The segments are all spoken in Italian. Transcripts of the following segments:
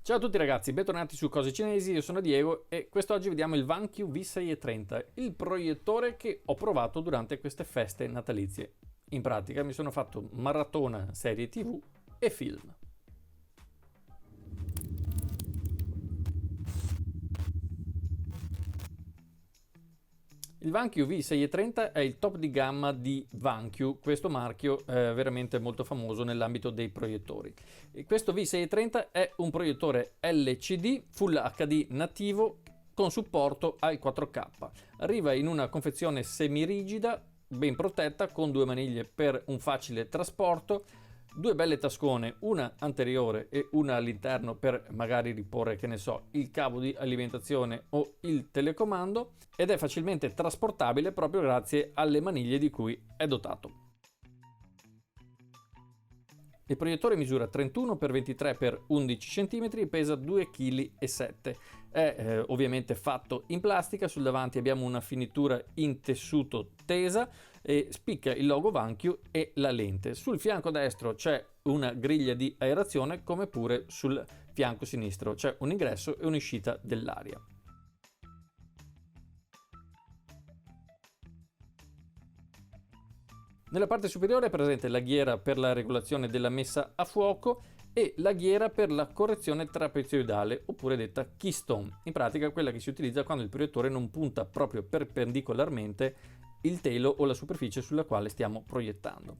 Ciao a tutti ragazzi, bentornati su Cose Cinesi, io sono Diego e quest'oggi vediamo il VanQ V630, il proiettore che ho provato durante queste feste natalizie. In pratica mi sono fatto maratona serie TV e film. Il VanQ V630 è il top di gamma di VanQ, questo marchio è veramente molto famoso nell'ambito dei proiettori. E questo V630 è un proiettore LCD Full HD nativo con supporto al 4K. Arriva in una confezione semirigida, ben protetta, con due maniglie per un facile trasporto, due belle tascone, una anteriore e una all'interno per magari riporre, che ne so, il cavo di alimentazione o il telecomando, ed è facilmente trasportabile proprio grazie alle maniglie di cui è dotato. Il proiettore misura 31 x 23 x 11 cm e pesa 2,7 kg. È ovviamente fatto in plastica, sul davanti abbiamo una finitura in tessuto tesa e spicca il logo VanQ e la lente. Sul fianco destro c'è una griglia di aerazione, come pure sul fianco sinistro c'è un ingresso e un'uscita dell'aria. Nella parte superiore è presente la ghiera per la regolazione della messa a fuoco e la ghiera per la correzione trapezioidale, oppure detta keystone, in pratica quella che si utilizza quando il proiettore non punta proprio perpendicolarmente il telo o la superficie sulla quale stiamo proiettando.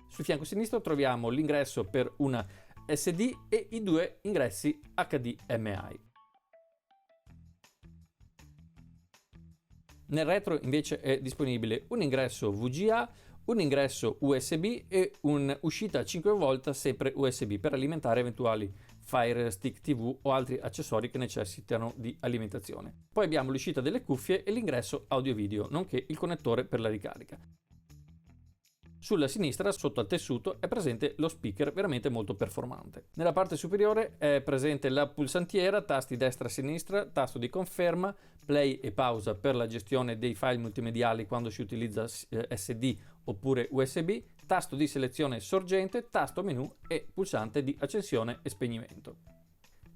Sul fianco sinistro troviamo l'ingresso per una SD e i due ingressi HDMI. Nel retro invece è disponibile un ingresso VGA, un ingresso USB e un'uscita 5 volt sempre USB per alimentare eventuali Fire Stick TV o altri accessori che necessitano di alimentazione. Poi abbiamo l'uscita delle cuffie e l'ingresso audio-video, nonché il connettore per la ricarica. Sulla sinistra, sotto al tessuto, è presente lo speaker veramente molto performante. Nella parte superiore è presente la pulsantiera, tasti destra e sinistra, tasto di conferma, play e pausa per la gestione dei file multimediali quando si utilizza SD oppure USB, tasto di selezione sorgente, tasto menu e pulsante di accensione e spegnimento.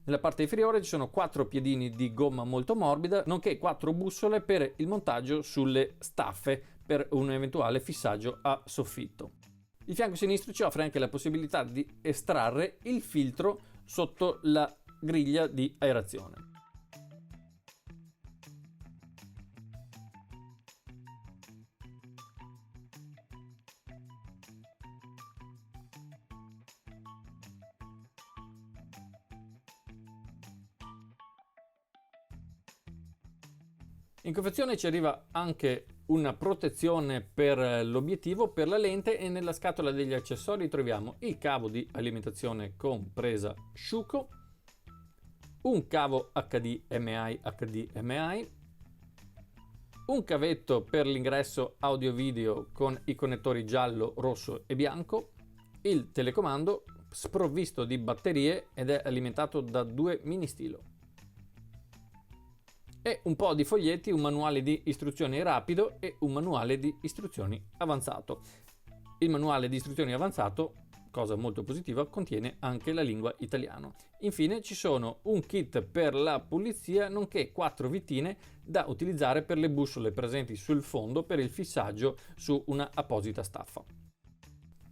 Nella parte inferiore ci sono 4 piedini di gomma molto morbida, nonché 4 bussole per il montaggio sulle staffe per un eventuale fissaggio a soffitto. Il fianco sinistro ci offre anche la possibilità di estrarre il filtro sotto la griglia di aerazione. In confezione ci arriva anche una protezione per l'obiettivo, per la lente, e nella scatola degli accessori troviamo il cavo di alimentazione con presa Schuko, un cavo HDMI, un cavetto per l'ingresso audio-video con i connettori giallo, rosso e bianco, il telecomando sprovvisto di batterie ed è alimentato da due mini stilo, e un po' di foglietti, un manuale di istruzioni rapido e un manuale di istruzioni avanzato. Il manuale di istruzioni avanzato, cosa molto positiva, contiene anche la lingua italiano. Infine ci sono un kit per la pulizia, nonché 4 vitine da utilizzare per le bussole presenti sul fondo per il fissaggio su una apposita staffa.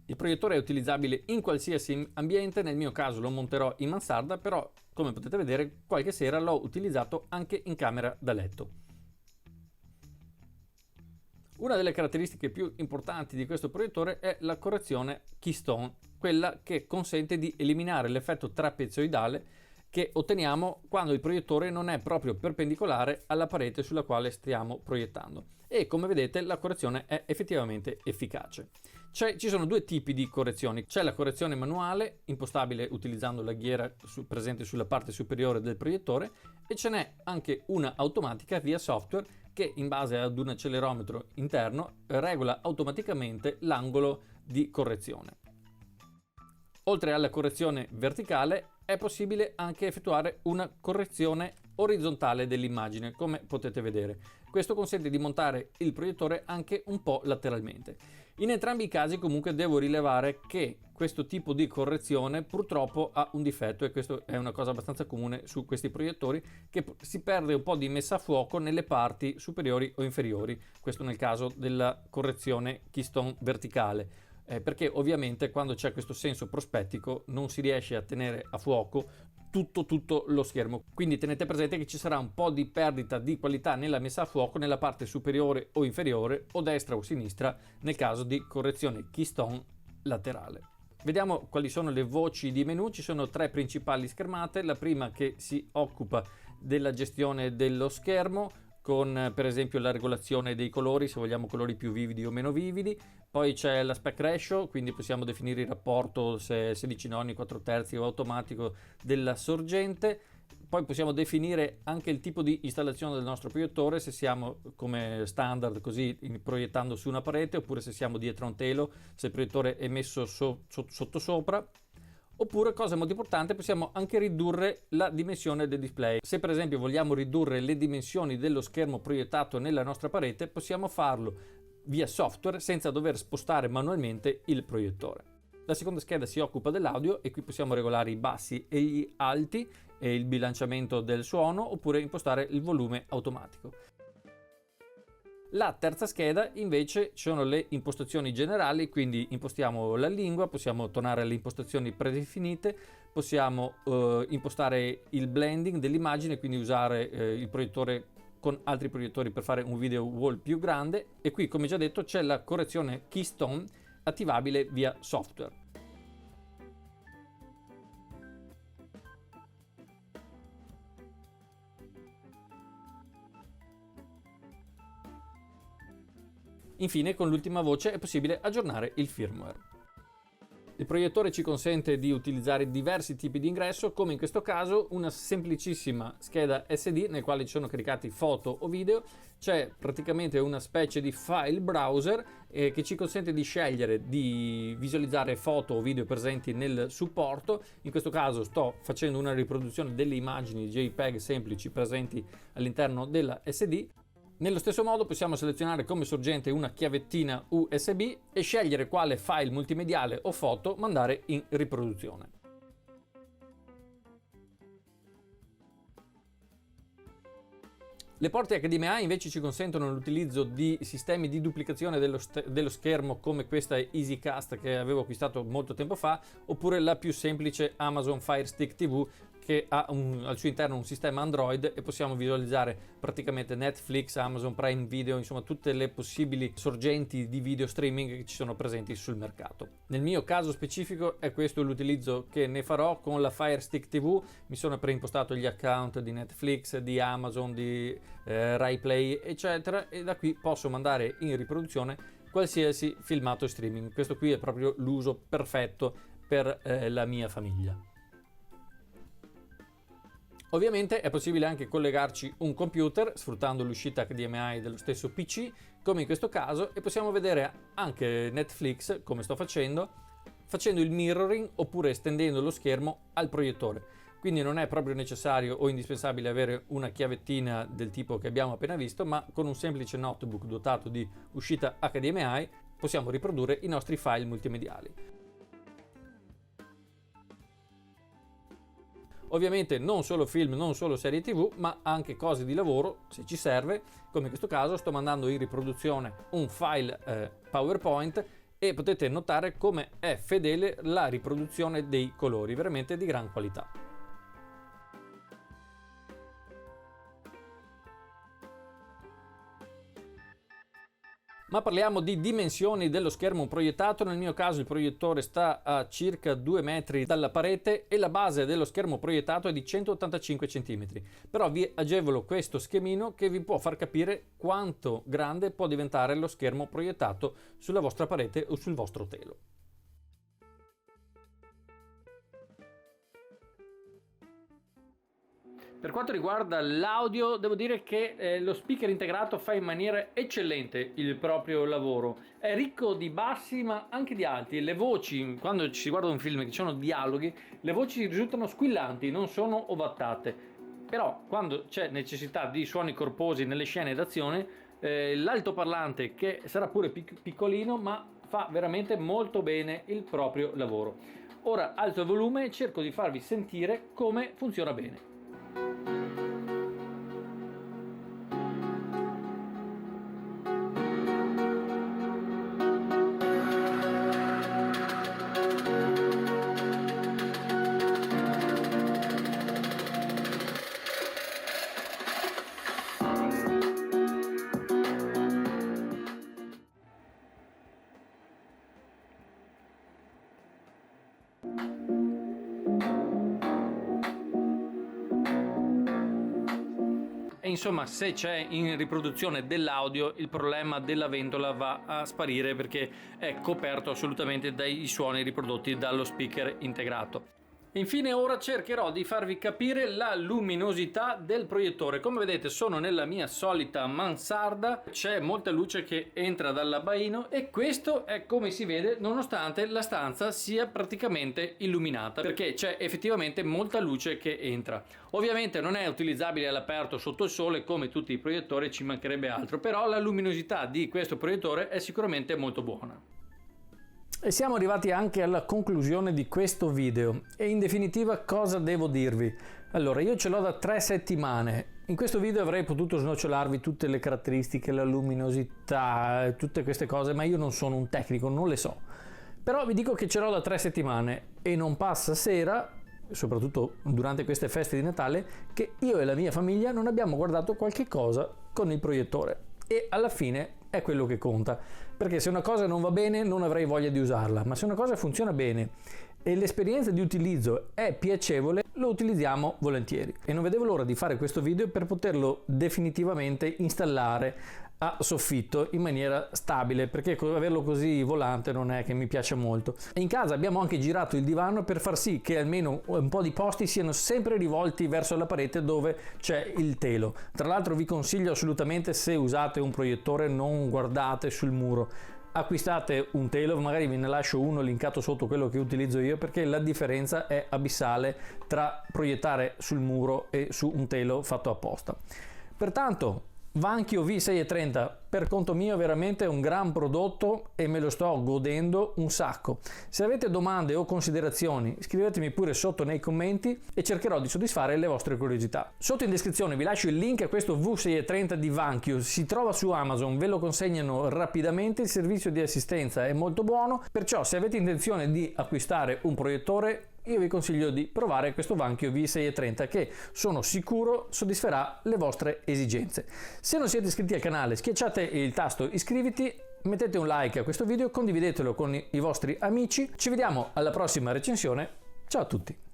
Il proiettore è utilizzabile in qualsiasi ambiente, nel mio caso lo monterò in mansarda, però come potete vedere qualche sera l'ho utilizzato anche in camera da letto. Una delle caratteristiche più importanti di questo proiettore è la correzione keystone, quella che consente di eliminare l'effetto trapezioidale che otteniamo quando il proiettore non è proprio perpendicolare alla parete sulla quale stiamo proiettando, e come vedete la correzione è effettivamente efficace. Ci sono due tipi di correzioni: c'è la correzione manuale impostabile utilizzando la ghiera presente sulla parte superiore del proiettore, e ce n'è anche una automatica via software che, in base ad un accelerometro interno, regola automaticamente l'angolo di correzione. Oltre alla correzione verticale è possibile anche effettuare una correzione orizzontale dell'immagine, come potete vedere. Questo consente di montare il proiettore anche un po' lateralmente. In entrambi i casi comunque devo rilevare che questo tipo di correzione purtroppo ha un difetto, e questo è una cosa abbastanza comune su questi proiettori, che si perde un po' di messa a fuoco nelle parti superiori o inferiori, questo nel caso della correzione keystone verticale. Perché ovviamente quando c'è questo senso prospettico non si riesce a tenere a fuoco tutto lo schermo, quindi tenete presente che ci sarà un po' di perdita di qualità nella messa a fuoco nella parte superiore o inferiore, o destra o sinistra, nel caso di correzione keystone laterale. Vediamo quali sono le voci di menu. Ci sono 3 principali schermate. La prima che si occupa della gestione dello schermo, con per esempio la regolazione dei colori, se vogliamo colori più vividi o meno vividi. Poi c'è l'aspect ratio, quindi possiamo definire il rapporto, se 16 noni, 4 terzi o automatico, della sorgente. Poi possiamo definire anche il tipo di installazione del nostro proiettore, se siamo come standard così proiettando su una parete, oppure se siamo dietro a un telo, se il proiettore è messo sottosopra. Oppure, cosa molto importante, possiamo anche ridurre la dimensione del display. Se per esempio vogliamo ridurre le dimensioni dello schermo proiettato nella nostra parete, possiamo farlo via software senza dover spostare manualmente il proiettore. La seconda scheda si occupa dell'audio, e qui possiamo regolare i bassi e gli alti e il bilanciamento del suono, oppure impostare il volume automatico. La terza scheda invece sono le impostazioni generali, quindi impostiamo la lingua, possiamo tornare alle impostazioni predefinite, possiamo impostare il blending dell'immagine, quindi usare il proiettore con altri proiettori per fare un video wall più grande, e qui, come già detto, c'è la correzione keystone attivabile via software. Infine, con l'ultima voce è possibile aggiornare il firmware. Il proiettore ci consente di utilizzare diversi tipi di ingresso, come in questo caso una semplicissima scheda SD nel quale ci sono caricati foto o video. C'è praticamente una specie di file browser che ci consente di scegliere di visualizzare foto o video presenti nel supporto. In questo caso sto facendo una riproduzione delle immagini JPEG semplici presenti all'interno della SD. Nello stesso modo possiamo selezionare come sorgente una chiavettina USB e scegliere quale file multimediale o foto mandare in riproduzione. Le porte HDMI invece ci consentono l'utilizzo di sistemi di duplicazione dello schermo, come questa EasyCast che avevo acquistato molto tempo fa, oppure la più semplice Amazon Fire Stick TV, che ha al suo interno un sistema Android, e possiamo visualizzare praticamente Netflix, Amazon Prime Video, insomma tutte le possibili sorgenti di video streaming che ci sono presenti sul mercato. Nel mio caso specifico è questo l'utilizzo che ne farò con la Fire Stick TV. Mi sono preimpostato gli account di Netflix, di Amazon, di Rai Play, eccetera, e da qui posso mandare in riproduzione qualsiasi filmato streaming. Questo qui è proprio l'uso perfetto per la mia famiglia. Ovviamente è possibile anche collegarci un computer sfruttando l'uscita HDMI dello stesso PC, come in questo caso, e possiamo vedere anche Netflix, come sto facendo il mirroring oppure estendendo lo schermo al proiettore. Quindi non è proprio necessario o indispensabile avere una chiavettina del tipo che abbiamo appena visto, ma con un semplice notebook dotato di uscita HDMI possiamo riprodurre i nostri file multimediali. Ovviamente non solo film, non solo serie TV, ma anche cose di lavoro, se ci serve, come in questo caso sto mandando in riproduzione un file PowerPoint, e potete notare come è fedele la riproduzione dei colori, veramente di gran qualità. Ma parliamo di dimensioni dello schermo proiettato. Nel mio caso il proiettore sta a circa 2 metri dalla parete e la base dello schermo proiettato è di 185 cm. Però vi agevolo questo schemino che vi può far capire quanto grande può diventare lo schermo proiettato sulla vostra parete o sul vostro telo. Per quanto riguarda l'audio, devo dire che lo speaker integrato fa in maniera eccellente il proprio lavoro. È ricco di bassi ma anche di alti. Le voci, quando ci si guarda un film che ci sono dialoghi, le voci risultano squillanti, non sono ovattate. Però quando c'è necessità di suoni corposi nelle scene d'azione, l'altoparlante, che sarà pure piccolino, ma fa veramente molto bene il proprio lavoro. Ora alzo il volume e cerco di farvi sentire come funziona bene. E insomma, se c'è in riproduzione dell'audio, il problema della ventola va a sparire perché è coperto assolutamente dai suoni riprodotti dallo speaker integrato. Infine ora cercherò di farvi capire la luminosità del proiettore. Come vedete sono nella mia solita mansarda, c'è molta luce che entra dall'abbaino e questo è come si vede nonostante la stanza sia praticamente illuminata, perché c'è effettivamente molta luce che entra. Ovviamente non è utilizzabile all'aperto sotto il sole come tutti i proiettori, ci mancherebbe altro, però la luminosità di questo proiettore è sicuramente molto buona. E siamo arrivati anche alla conclusione di questo video e in definitiva cosa devo dirvi? Allora, io ce l'ho da 3 settimane. In questo video avrei potuto snocciolarvi tutte le caratteristiche, la luminosità, tutte queste cose, ma io non sono un tecnico, non le so. Però vi dico che ce l'ho da 3 settimane e non passa sera, soprattutto durante queste feste di Natale, che io e la mia famiglia non abbiamo guardato qualche cosa con il proiettore. E alla fine è quello che conta, perché se una cosa non va bene non avrei voglia di usarla, ma se una cosa funziona bene e l'esperienza di utilizzo è piacevole, lo utilizziamo volentieri. E non vedevo l'ora di fare questo video per poterlo definitivamente installare a soffitto in maniera stabile, perché averlo così volante non è che mi piace molto. E in casa abbiamo anche girato il divano per far sì che almeno un po' di posti siano sempre rivolti verso la parete dove c'è il telo. Tra l'altro vi consiglio assolutamente, se usate un proiettore, non guardate sul muro. Acquistate un telo, magari ve ne lascio uno linkato sotto quello che utilizzo io, perché la differenza è abissale tra proiettare sul muro e su un telo fatto apposta. Pertanto Vankyo V630 per conto mio veramente un gran prodotto e me lo sto godendo un sacco. Se avete domande o considerazioni scrivetemi pure sotto nei commenti e cercherò di soddisfare le vostre curiosità. Sotto in descrizione vi lascio il link a questo V630 di Vankyo, si trova su Amazon, ve lo consegnano rapidamente, il servizio di assistenza è molto buono, perciò se avete intenzione di acquistare un proiettore io vi consiglio di provare questo Vankyo V630 che sono sicuro soddisferà le vostre esigenze. Se non siete iscritti al canale schiacciate il tasto iscriviti, mettete un like a questo video, condividetelo con i vostri amici, ci vediamo alla prossima recensione, ciao a tutti!